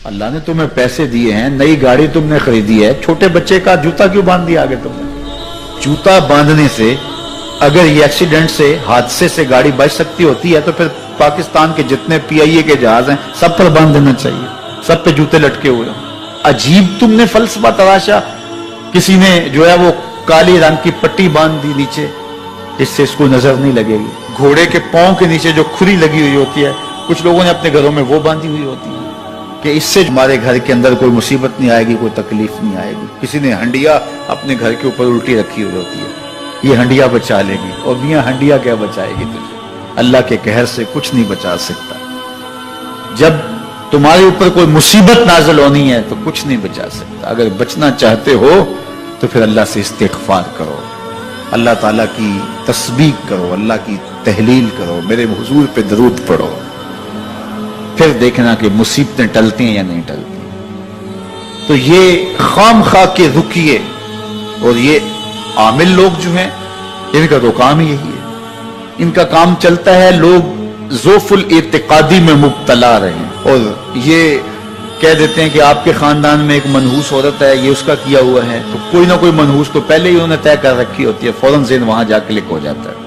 اللہ نے تمہیں پیسے دیے ہیں, نئی گاڑی تم نے خریدی ہے, چھوٹے بچے کا جوتا کیوں باندھ دیا آگے تم نے؟ جوتا باندھنے سے اگر یہ ایکسیڈنٹ سے, حادثے سے گاڑی بچ سکتی ہوتی ہے تو پھر پاکستان کے جتنے پی آئی اے کے جہاز ہیں سب پر باندھ دینا چاہیے, سب پہ جوتے لٹکے ہوئے ہیں. عجیب تم نے فلسفہ تراشا. کسی نے جو ہے وہ کالی رنگ کی پٹی باندھ دی نیچے, اس سے اس کو نظر نہیں لگے گی. گھوڑے کے پاؤں کے نیچے جو کھری لگی ہوئی ہوتی ہے, کچھ لوگوں نے اپنے گھروں میں وہ باندھی ہوئی ہوتی ہے کہ اس سے ہمارے گھر کے اندر کوئی مصیبت نہیں آئے گی, کوئی تکلیف نہیں آئے گی. کسی نے ہنڈیا اپنے گھر کے اوپر الٹی رکھی ہوئی ہوتی ہے, یہ ہنڈیا بچا لے گی. اور میاں ہنڈیا کیا بچائے گی تجھے؟ اللہ کے قہر سے کچھ نہیں بچا سکتا. جب تمہارے اوپر کوئی مصیبت نازل ہونی ہے تو کچھ نہیں بچا سکتا. اگر بچنا چاہتے ہو تو پھر اللہ سے استغفار کرو, اللہ تعالیٰ کی تسبیح کرو, اللہ کی تحلیل کرو, میرے حضور پہ درود پڑھو, پھر دیکھنا کہ مصیبتیں ٹلتی ہیں یا نہیں ٹلتی. تو یہ خام خواہ کے رکیے, اور یہ عامل لوگ جو ہیں ان کا تو کام ہی یہی ہے. ان کا کام چلتا ہے لوگ ذوف الاعتقادی میں مبتلا رہے ہیں, اور یہ کہہ دیتے ہیں کہ آپ کے خاندان میں ایک منحوس عورت ہے, یہ اس کا کیا ہوا ہے, تو کوئی نہ کوئی منحوس تو پہلے ہی انہوں نے طے کر رکھی ہوتی ہے, فوراً ذہن وہاں جا کلک ہو جاتا ہے.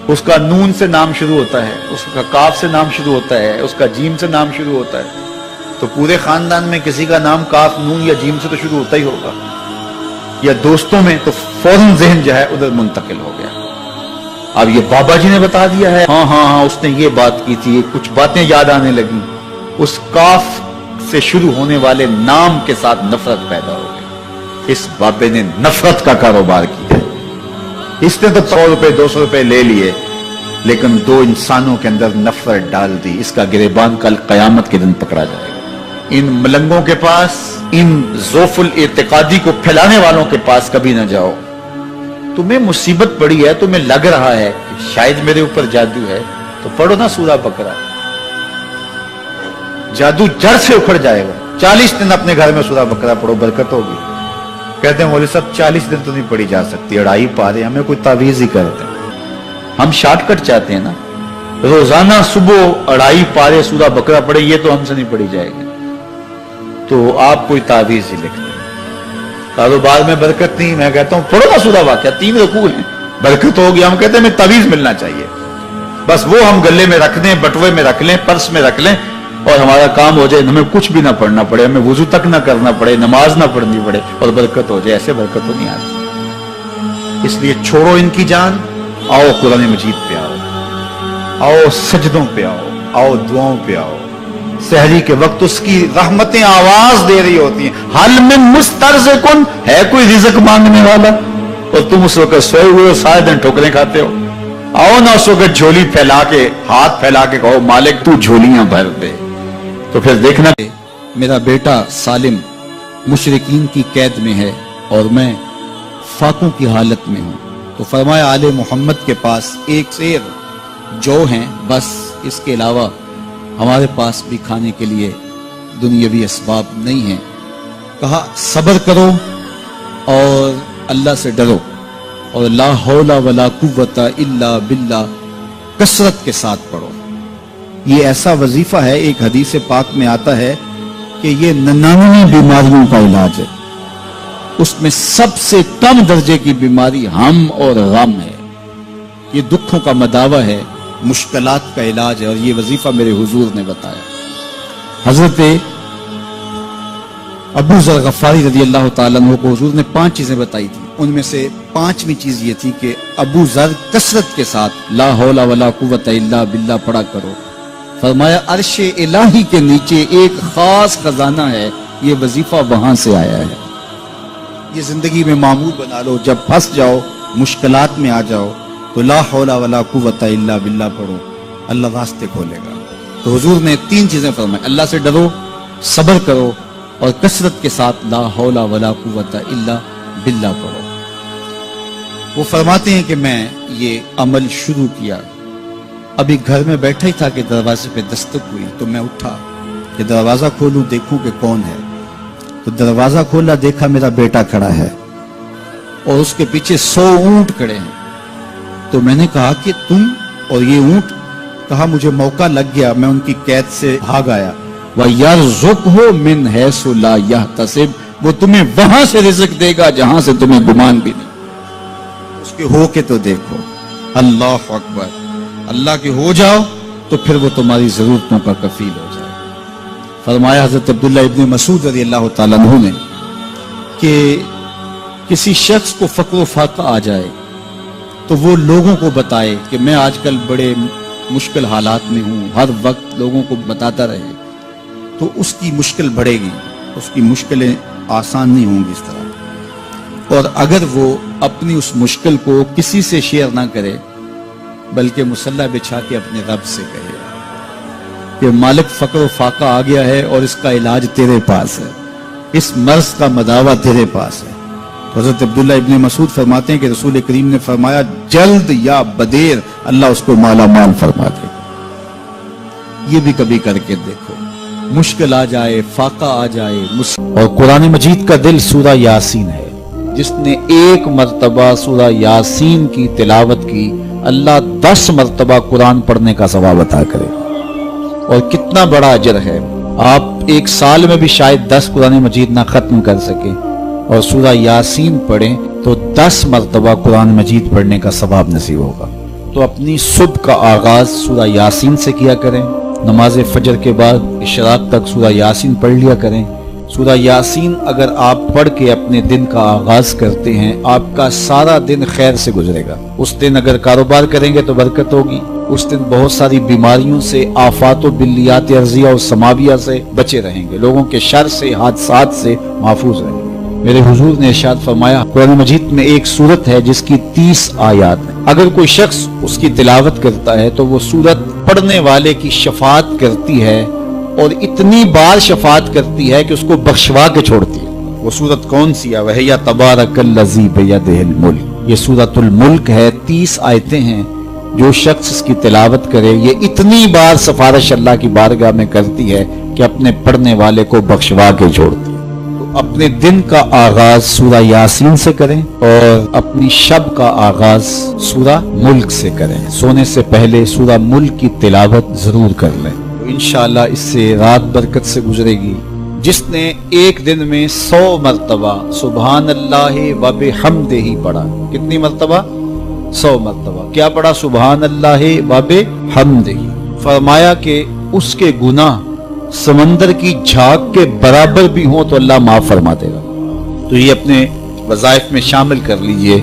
اس کا نون سے نام شروع ہوتا ہے, اس کا کاف سے نام شروع ہوتا ہے, اس کا جیم سے نام شروع ہوتا ہے, تو پورے خاندان میں کسی کا نام کاف, نون یا جیم سے تو شروع ہوتا ہی ہوگا, یا دوستوں میں, تو فوراً ذہن جو ہے ادھر منتقل ہو گیا. اب یہ بابا جی نے بتا دیا ہے, ہاں ہاں ہاں اس نے یہ بات کی تھی, کچھ باتیں یاد آنے لگی, اس کاف سے شروع ہونے والے نام کے ساتھ نفرت پیدا ہو گئی. اس بابے نے نفرت کا کاروبار کیا. اس نے تو 100 روپے 200 روپے لے لیے, لیکن دو انسانوں کے اندر نفرت ڈال دی. اس کا گریبان کل قیامت کے دن پکڑا جائے گا. ان ملنگوں کے پاس, ان ذوف الاعتقادی کو پھیلانے والوں کے پاس کبھی نہ جاؤ. تمہیں مصیبت پڑی ہے, تمہیں لگ رہا ہے کہ شاید میرے اوپر جادو ہے, تو پڑھو نا سورہ بقرہ, جادو جڑ سے اکھڑ جائے گا. 40 دن اپنے گھر میں سورہ بقرہ پڑھو, برکت ہوگی. کہتے ہیں مولوی صاحب 40 دن تو نہیں پڑھی جا سکتی, 2.5 پارے, ہمیں کوئی تعویذ ہی کرتے ہیں. ہم شارٹ کٹ چاہتے ہیں نا, روزانہ صبح 2.5 پارے سورہ بقرہ پڑھے, یہ تو ہم سے نہیں پڑھی جائے گی, تو آپ کوئی تعویذ ہی لکھتے ہیں. کاروبار میں برکت نہیں, میں کہتا ہوں پڑھو نا سورہ واقعہ, 3 رکوع ہیں, برکت ہوگی. ہم کہتے ہیں ہمیں تعویذ ملنا چاہیے, بس وہ ہم گلے میں رکھ دیں, بٹوے میں رکھ لیں, پرس میں رکھ لیں, اور ہمارا کام ہو جائے, ہمیں کچھ بھی نہ پڑھنا پڑے, ہمیں وضو تک نہ کرنا پڑے, نماز نہ پڑھنی پڑے, اور برکت ہو جائے. ایسے برکت تو نہیں آتی. اس لیے چھوڑو ان کی جان, آؤ قرآن مجید پہ آؤ, آؤ سجدوں پہ آؤ, آؤ دعاؤں پہ آؤ. سحری کے وقت اس کی رحمتیں آواز دے رہی ہوتی ہیں, حل من مسترزقن, ہے کوئی رزق مانگنے والا, اور تم اس وقت سوئے ہوئے ہو, سارے دن ٹھوکریں کھاتے ہو. آؤ نا اس وقت جھولی پھیلا کے, ہاتھ پھیلا کے کہو مالک تو جھولیاں بھر دے. تو پھر دیکھنا, میرا بیٹا سالم مشرکین کی قید میں ہے اور میں فاقوں کی حالت میں ہوں. تو فرمایا آل محمد کے پاس ایک سیر جو ہیں, بس اس کے علاوہ ہمارے پاس بھی کھانے کے لیے دنیاوی اسباب نہیں ہیں. کہا صبر کرو اور اللہ سے ڈرو, اور لا حول ولا قوت الا باللہ کثرت کے ساتھ پڑھو. یہ ایسا وظیفہ ہے, ایک حدیث پاک میں آتا ہے کہ یہ 99 بیماریوں کا علاج ہے. اس میں سب سے کم درجے کی بیماری ہم اور غم ہے. یہ دکھوں کا مداوع ہے, مشکلات کا علاج ہے, اور یہ وظیفہ میرے حضور نے بتایا. حضرت ابو ذر غفاری رضی اللہ تعالیٰ عنہ کو حضور نے 5 چیزیں بتائی تھی. ان میں سے 5ویں چیز یہ تھی کہ ابو ذر کثرت کے ساتھ لا حول ولا قوت الا باللہ پڑھا کرو. فرمایا عرش الہی کے نیچے ایک خاص خزانہ ہے, یہ وظیفہ وہاں سے آیا ہے. یہ زندگی میں معمول بنا لو, جب پھنس جاؤ, مشکلات میں آ جاؤ, تو لا حول ولا قوت الا باللہ پڑھو, اللہ راستے کھولے گا. تو حضور نے 3 چیزیں فرمائی, اللہ سے ڈرو, صبر کرو, اور کثرت کے ساتھ لا حول ولا قوت الا باللہ پڑھو. وہ فرماتے ہیں کہ میں یہ عمل شروع کیا, ابھی گھر میں بیٹھا ہی تھا کہ دروازے پہ دستک ہوئی, تو میں اٹھا کہ دروازہ کھولوں دیکھوں کہ کون ہے. تو دروازہ کھولا, دیکھا میرا بیٹا کھڑا ہے اور اس کے پیچھے 100 اونٹ کھڑے ہیں. تو میں نے کہا کہ تم اور یہ اونٹ؟ کہا مجھے موقع لگ گیا, میں ان کی قید سے بھاگ آیا. وَيَرْزُقْهُ مِنْ حَيْثُ لَا يَحْتَسِبُ، وہ تمہیں وہاں سے رزق دے گا جہاں سے تمہیں گمان بھی نہیں۔ اس کے ہو کے تو دیکھو، اللہ اکبر، اللہ کے ہو جاؤ تو پھر وہ تمہاری ضرورتوں کا کفیل ہو جائے۔ فرمایا حضرت عبداللہ ابن مسعود رضی اللہ تعالیٰ عنہ نے کہ کسی شخص کو فقر و فاقہ آ جائے تو وہ لوگوں کو بتائے کہ میں آج کل بڑے مشکل حالات میں ہوں، ہر وقت لوگوں کو بتاتا رہے تو اس کی مشکل بڑھے گی، اس کی مشکلیں آسان نہیں ہوں گی اس طرح۔ اور اگر وہ اپنی اس مشکل کو کسی سے شیئر نہ کرے بلکہ مصلی بچھا کے اپنے رب سے کہے کہ مالک فقر و فاقہ آ گیا ہے اور اس کا علاج تیرے پاس ہے، اس مرض کا مداوع تیرے پاس ہے۔ تو حضرت عبداللہ ابن مسعود فرماتے ہیں کہ رسول کریم نے فرمایا جلد یا بدیر اللہ اس کو مالا مال فرما دے گا۔ یہ بھی کبھی کر کے دیکھو، مشکل آ جائے، فاقہ آ جائے۔ اور قرآن مجید کا دل سورہ یاسین ہے، جس نے ایک مرتبہ سورہ یاسین کی تلاوت کی اللہ 10 مرتبہ قرآن پڑھنے کا ثواب عطا کرے۔ اور کتنا بڑا اجر ہے، آپ ایک سال میں بھی شاید 10 قرآن مجید نہ ختم کر سکیں اور سورہ یاسین پڑھیں تو 10 مرتبہ قرآن مجید پڑھنے کا ثواب نصیب ہوگا۔ تو اپنی صبح کا آغاز سورہ یاسین سے کیا کریں، نماز فجر کے بعد اشراق تک سورہ یاسین پڑھ لیا کریں۔ سورہ یاسین اگر آپ پڑھ کے اپنے دن کا آغاز کرتے ہیں آپ کا سارا دن خیر سے گزرے گا۔ اس دن اگر کاروبار کریں گے تو برکت ہوگی، اس دن بہت ساری بیماریوں سے، آفات و بلیات ارضیہ اور سماویہ سے بچے رہیں گے، لوگوں کے شر سے، حادثات سے محفوظ رہیں گے۔ میرے حضور نے ارشاد فرمایا قرآن مجید میں ایک سورت ہے جس کی 30 آیات ہیں، اگر کوئی شخص اس کی تلاوت کرتا ہے تو وہ سورت پڑھنے والے کی شفاعت کرتی ہے اور اتنی بار شفاعت کرتی ہے کہ اس کو بخشوا کے چھوڑتی ہے۔ وہ سورت کون سی ہے؟ وَهِيَ تَبَارَكَ الَّذِي بِيَدِهِ الْمُلْكُ، یہ سورۃ الملک ہے، 30 آیتیں ہیں۔ جو شخص اس کی تلاوت کرے یہ اتنی بار سفارش اللہ کی بارگاہ میں کرتی ہے کہ اپنے پڑھنے والے کو بخشوا کے چھوڑتی ہے۔ تو اپنے دن کا آغاز سورہ یاسین سے کریں اور اپنی شب کا آغاز سورہ ملک سے کریں۔ سونے سے پہلے سورہ ملک کی تلاوت ضرور کر لیں، انشاءاللہ اس سے رات برکت سے گزرے گی۔ جس نے ایک دن میں 100 مرتبہ سبحان اللہ و بحمدہ پڑھا، کتنی مرتبہ؟ 100 مرتبہ کیا پڑھا؟ سبحان اللہ و بحمدہ، فرمایا کہ اس کے گناہ سمندر کی جھاگ کے برابر بھی ہوں تو اللہ معاف فرما دے گا۔ تو یہ اپنے وظائف میں شامل کر لیجئے،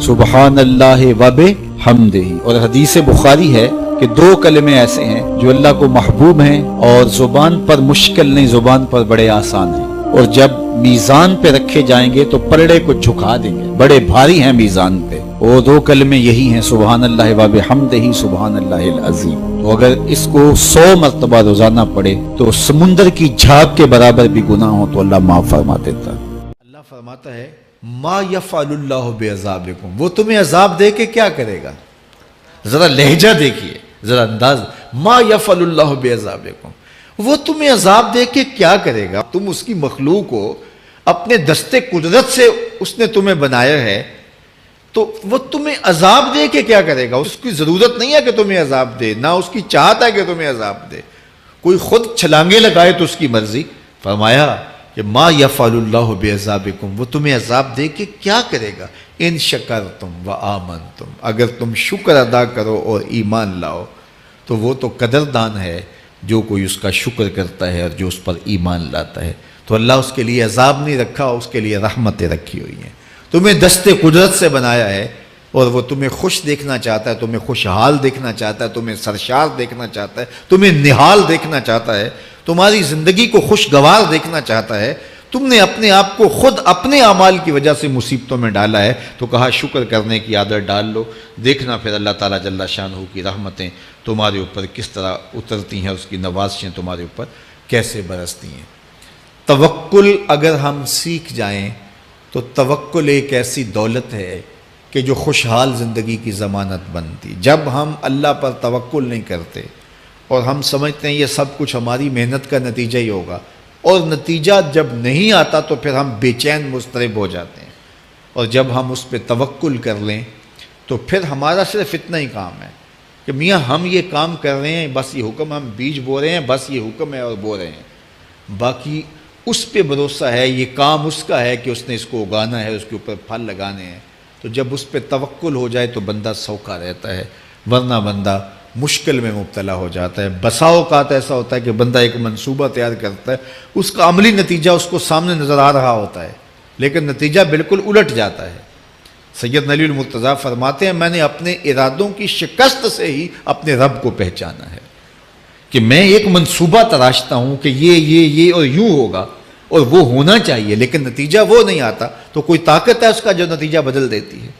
سبحان اللہ و بحمدہ۔ اور حدیث بخاری ہے کہ 2 کلمے ایسے ہیں جو اللہ کو محبوب ہیں اور زبان پر مشکل نہیں، زبان پر بڑے آسان ہیں، اور جب میزان پہ رکھے جائیں گے تو پلڑے کو جھکا دیں گے، بڑے بھاری ہیں میزان پہ۔ وہ 2 کلمے یہی ہیں، سبحان اللہ و بحمدہ، سبحان اللہ العظیم۔ تو اگر اس کو 100 مرتبہ روزانہ پڑھے تو سمندر کی جھاگ کے برابر بھی گناہ ہو تو اللہ معاف فرما دیتا ہے۔ اللہ فرماتا ہے ما یفعل اللہ بعذابکم، وہ تمہیں عذاب دے کے کیا کرے گا؟ ذرا لہجہ دیکھیے، ذرا انداز، ما یفعل اللہ بعذابکم، وہ تمہیں عذاب دے کے کیا کرے گا؟ تم اس کی مخلوق ہو، اپنے دستے قدرت سے اس نے تمہیں بنایا ہے، تو وہ تمہیں عذاب دے کے کیا کرے گا؟ اس کی ضرورت نہیں ہے کہ تمہیں عذاب دے، نہ اس کی چاہت ہے کہ تمہیں عذاب دے، کوئی خود چھلانگے لگائے تو اس کی مرضی۔ فرمایا کہ ما یفعل اللہ بعذابکم، وہ تمہیں عذاب دے کے کیا کرے گا؟ ان شکرتم و آمنتم، اگر تم شکر ادا کرو اور ایمان لاؤ تو وہ تو قدردان ہے جو کوئی اس کا شکر کرتا ہے اور جو اس پر ایمان لاتا ہے۔ تو اللہ اس کے لیے عذاب نہیں رکھا، اس کے لیے رحمتیں رکھی ہوئی ہیں۔ تمہیں دستے قدرت سے بنایا ہے اور وہ تمہیں خوش دیکھنا چاہتا ہے، تمہیں خوشحال دیکھنا چاہتا ہے، تمہیں سرشار دیکھنا چاہتا ہے، تمہیں نہال دیکھنا چاہتا ہے، تمہاری زندگی کو خوشگوار دیکھنا چاہتا ہے۔ تم نے اپنے آپ کو خود اپنے اعمال کی وجہ سے مصیبتوں میں ڈالا ہے، تو کہا شکر کرنے کی عادت ڈال لو، دیکھنا پھر اللہ تعالیٰ جل شانہ کی رحمتیں تمہارے اوپر کس طرح اترتی ہیں، اس کی نوازشیں تمہارے اوپر کیسے برستی ہیں۔ توکل اگر ہم سیکھ جائیں تو توکل ایک ایسی دولت ہے کہ جو خوشحال زندگی کی ضمانت بنتی۔ جب ہم اللہ پر توکل نہیں کرتے اور ہم سمجھتے ہیں یہ سب کچھ ہماری محنت کا نتیجہ ہی ہوگا، اور نتیجہ جب نہیں آتا تو پھر ہم بے چین مضطرب ہو جاتے ہیں، اور جب ہم اس پہ توکل کر لیں تو پھر ہمارا صرف اتنا ہی کام ہے کہ میاں ہم یہ کام کر رہے ہیں، بس یہ حکم، ہم بیج بو رہے ہیں، بس یہ حکم ہے اور بو رہے ہیں، باقی اس پہ بھروسہ ہے، یہ کام اس کا ہے کہ اس نے اس کو اگانا ہے، اس کے اوپر پھل لگانے ہیں۔ تو جب اس پہ توکل ہو جائے تو بندہ سوکھا رہتا ہے، ورنہ بندہ مشکل میں مبتلا ہو جاتا ہے۔ بسا اوقات ایسا ہوتا ہے کہ بندہ ایک منصوبہ تیار کرتا ہے، اس کا عملی نتیجہ اس کو سامنے نظر آ رہا ہوتا ہے، لیکن نتیجہ بالکل الٹ جاتا ہے۔ سید علی المرتضیٰ فرماتے ہیں میں نے اپنے ارادوں کی شکست سے ہی اپنے رب کو پہچانا ہے، کہ میں ایک منصوبہ تراشتا ہوں کہ یہ اور یوں ہوگا اور وہ ہونا چاہیے، لیکن نتیجہ وہ نہیں آتا، تو کوئی طاقت ہے اس کا جو نتیجہ بدل دیتی ہے۔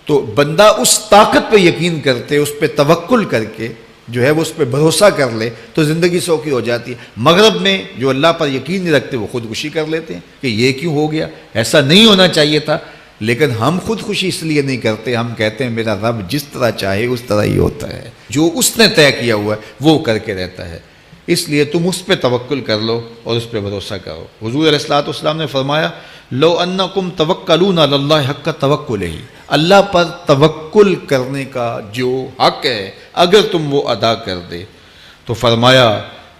تو بندہ اس طاقت پہ یقین کرتے، اس پہ توکل کر کے جو ہے وہ اس پہ بھروسہ کر لے تو زندگی سوکھی ہو جاتی ہے۔ مغرب میں جو اللہ پر یقین نہیں رکھتے وہ خودکشی کر لیتے ہیں کہ یہ کیوں ہو گیا، ایسا نہیں ہونا چاہیے تھا، لیکن ہم خودکشی اس لیے نہیں کرتے، ہم کہتے ہیں میرا رب جس طرح چاہے اس طرح ہی ہوتا ہے، جو اس نے طے کیا ہوا ہے وہ کر کے رہتا ہے، اس لیے تم اس پہ توکل کر لو اور اس پہ بھروسہ کرو۔ حضور علیہ الصلوۃ والسلام نے فرمایا لو انکم توکلون علی اللہ حق توکلہ، اللہ پر توکل کرنے کا جو حق ہے اگر تم وہ ادا کر دے تو فرمایا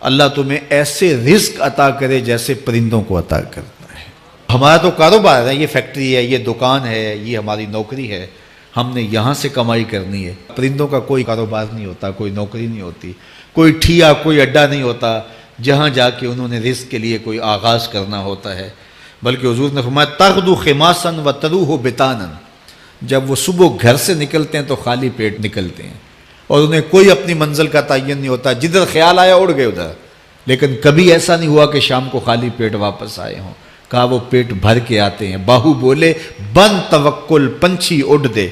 اللہ تمہیں ایسے رزق عطا کرے جیسے پرندوں کو عطا کرتا ہے۔ ہمارا تو کاروبار ہے، یہ فیکٹری ہے، یہ دکان ہے، یہ ہماری نوکری ہے، ہم نے یہاں سے کمائی کرنی ہے۔ پرندوں کا کوئی کاروبار نہیں ہوتا، کوئی نوکری نہیں ہوتی، کوئی ٹھیا، کوئی اڈا نہیں ہوتا جہاں جا کے انہوں نے رزق کے لیے کوئی آغاز کرنا ہوتا ہے، بلکہ حضور نے فرمایا تغدو خماسا و تروح بطانا، جب وہ صبح گھر سے نکلتے ہیں تو خالی پیٹ نکلتے ہیں اور انہیں کوئی اپنی منزل کا تعین نہیں ہوتا، جدھر خیال آیا اڑ گئے ادھر، لیکن کبھی ایسا نہیں ہوا کہ شام کو خالی پیٹ واپس آئے ہوں، کہا وہ پیٹ بھر کے آتے ہیں۔ باہو بولے بن توکل پنچھی اڑ دے،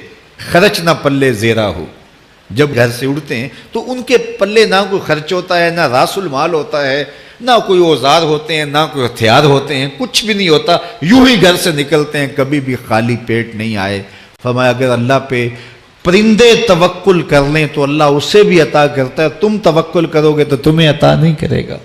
خرچ نہ پلے زیرا ہو، جب گھر سے اڑتے ہیں تو ان کے پلے نہ کوئی خرچ ہوتا ہے، نہ راس المال ہوتا ہے، نہ کوئی اوزار ہوتے ہیں، نہ کوئی ہتھیار ہوتے ہیں، کچھ بھی نہیں ہوتا، یوں ہی گھر سے نکلتے ہیں، کبھی بھی خالی پیٹ نہیں آئے۔ فرمایا اگر اللہ پہ پرندے توکل کر لیں تو اللہ اسے بھی عطا کرتا ہے، تم توکل کرو گے تو تمہیں عطا نہیں کرے گا۔